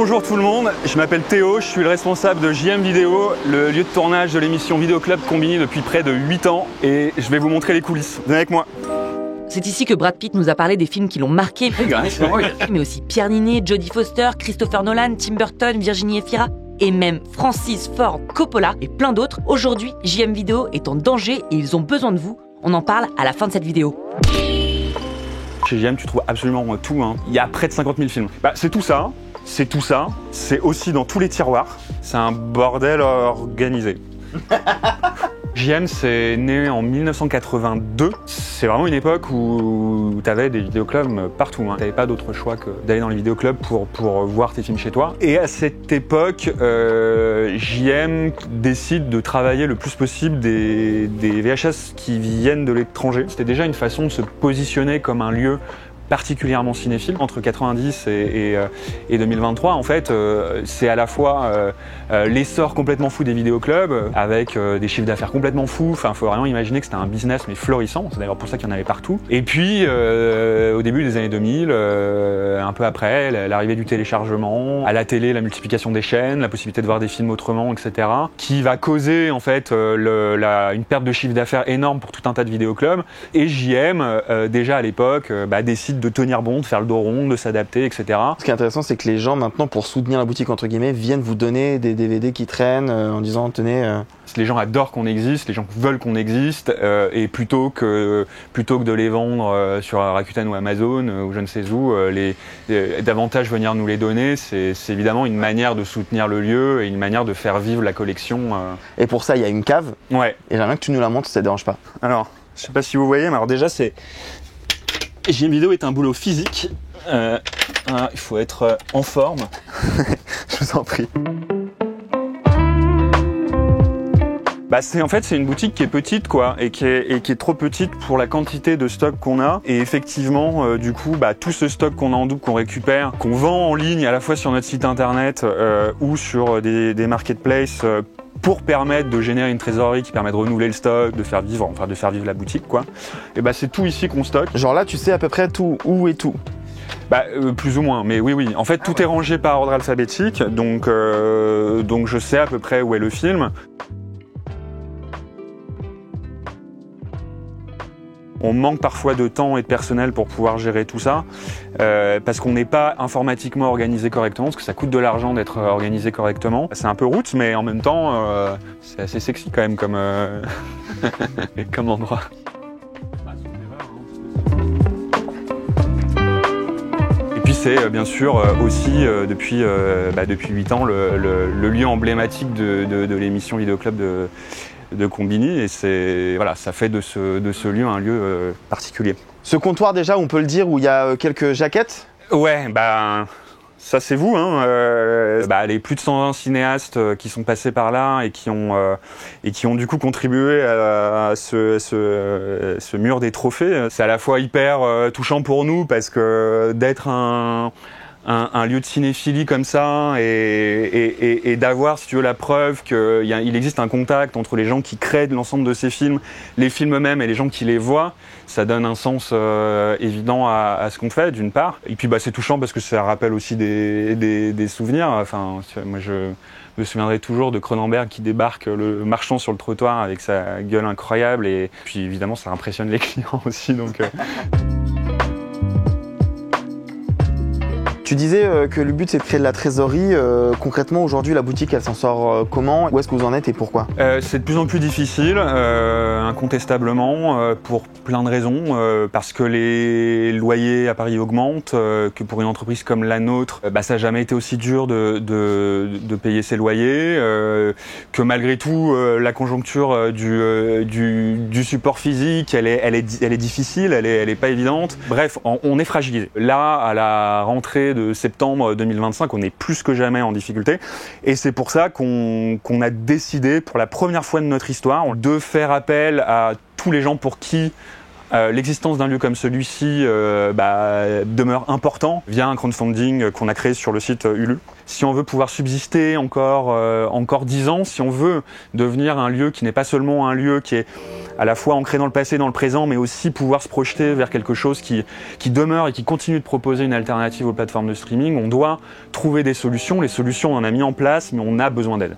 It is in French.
Bonjour tout le monde, je m'appelle Théo, je suis le responsable de JM Vidéo, le lieu de tournage de l'émission Vidéo Club Combini depuis près de 8 ans et je vais vous montrer les coulisses. Venez avec moi. C'est ici que Brad Pitt nous a parlé des films qui l'ont marqué, mais aussi Pierre Niney, Jodie Foster, Christopher Nolan, Tim Burton, Virginie Efira et même Francis Ford Coppola et plein d'autres. Aujourd'hui, JM Vidéo est en danger et ils ont besoin de vous. On en parle à la fin de cette vidéo. Chez JM, tu trouves absolument tout. Il y a près de 50 000 films. C'est tout ça. C'est tout ça, c'est aussi dans tous les tiroirs, c'est un bordel organisé. JM, c'est né en 1982, c'est vraiment une époque où tu avais des vidéoclubs partout, Tu n'avais pas d'autre choix que d'aller dans les vidéoclubs pour voir tes films chez toi. Et à cette époque, JM décide de travailler le plus possible des VHS qui viennent de l'étranger. C'était déjà une façon de se positionner comme un lieu particulièrement cinéphile. Entre 90 et 2023, en fait, c'est à la fois l'essor complètement fou des vidéoclubs, avec des chiffres d'affaires complètement fous. Enfin, faut vraiment imaginer que c'était un business mais florissant. C'est d'ailleurs pour ça qu'il y en avait partout. Et puis, au début des années 2000, un peu après, l'arrivée du téléchargement, à la télé, la multiplication des chaînes, la possibilité de voir des films autrement, etc., qui va causer en fait une perte de chiffre d'affaires énorme pour tout un tas de vidéoclubs. Et JM, déjà à l'époque, décide de tenir bon, de faire le dos rond, de s'adapter, etc. Ce qui est intéressant, c'est que les gens maintenant, pour soutenir la boutique entre guillemets, viennent vous donner des DVD qui traînent en disant tenez. Les gens adorent qu'on existe, les gens veulent qu'on existe, et plutôt que de les vendre sur Rakuten ou Amazon ou je ne sais où, davantage venir nous les donner, c'est évidemment une manière de soutenir le lieu et une manière de faire vivre la collection. Et pour ça, il y a une cave. Ouais. Et j'aimerais que tu nous la montres si ça te dérange pas. Alors, je sais pas si vous voyez, mais alors déjà JM Vidéo est un boulot physique. Il faut être en forme. Je vous en prie. C'est une boutique qui est petite et qui est trop petite pour la quantité de stock qu'on a. Et effectivement, tout ce stock qu'on a en double, qu'on récupère, qu'on vend en ligne à la fois sur notre site internet ou sur des marketplaces pour permettre de générer une trésorerie qui permet de renouveler le stock, de faire vivre la boutique, Et c'est tout ici qu'on stocke. Genre là, tu sais à peu près tout, où et tout. Plus ou moins, mais oui. En fait, tout est rangé par ordre alphabétique, donc je sais à peu près où est le film. On manque parfois de temps et de personnel pour pouvoir gérer tout ça, parce qu'on n'est pas informatiquement organisé correctement, parce que ça coûte de l'argent d'être organisé correctement. C'est un peu roots, mais en même temps, c'est assez sexy quand même comme endroit. Et puis c'est bien sûr aussi depuis 8 ans le lieu emblématique de l'émission Vidéo Club de Combini, et ça fait de ce lieu un lieu particulier. Ce comptoir déjà, on peut le dire, où il y a quelques jaquettes. Ouais, ça c'est vous, les plus de 120 cinéastes qui sont passés par là et qui ont du coup contribué à ce mur des trophées. C'est à la fois hyper touchant pour nous parce que d'être un lieu de cinéphilie comme ça et d'avoir, si tu veux, la preuve qu'il existe un contact entre les gens qui créent l'ensemble de ces films, les films eux-mêmes et les gens qui les voient, ça donne un sens évident à ce qu'on fait, d'une part. Et puis c'est touchant parce que ça rappelle aussi des souvenirs. Enfin, moi je me souviendrai toujours de Cronenberg qui débarque marchant sur le trottoir avec sa gueule incroyable, et puis évidemment ça impressionne les clients aussi. Donc, Tu disais que le but c'est de créer de la trésorerie. Concrètement aujourd'hui la boutique elle s'en sort comment? Où est-ce que vous en êtes et pourquoi? C'est de plus en plus difficile, incontestablement, pour plein de raisons. Parce que les loyers à Paris augmentent, que pour une entreprise comme la nôtre, ça n'a jamais été aussi dur de payer ses loyers, que malgré tout la conjoncture du support physique elle est difficile, elle est pas évidente. Bref, on est fragilisé. Là, à la rentrée de septembre 2025, on est plus que jamais en difficulté, et c'est pour ça qu'on a décidé pour la première fois de notre histoire de faire appel à tous les gens pour qui L'existence d'un lieu comme celui-ci demeure important via un crowdfunding qu'on a créé sur le site Ulule. Si on veut pouvoir subsister encore 10 ans, si on veut devenir un lieu qui n'est pas seulement un lieu qui est à la fois ancré dans le passé, dans le présent, mais aussi pouvoir se projeter vers quelque chose qui demeure et qui continue de proposer une alternative aux plateformes de streaming, on doit trouver des solutions. Les solutions, on en a mis en place, mais on a besoin d'aide.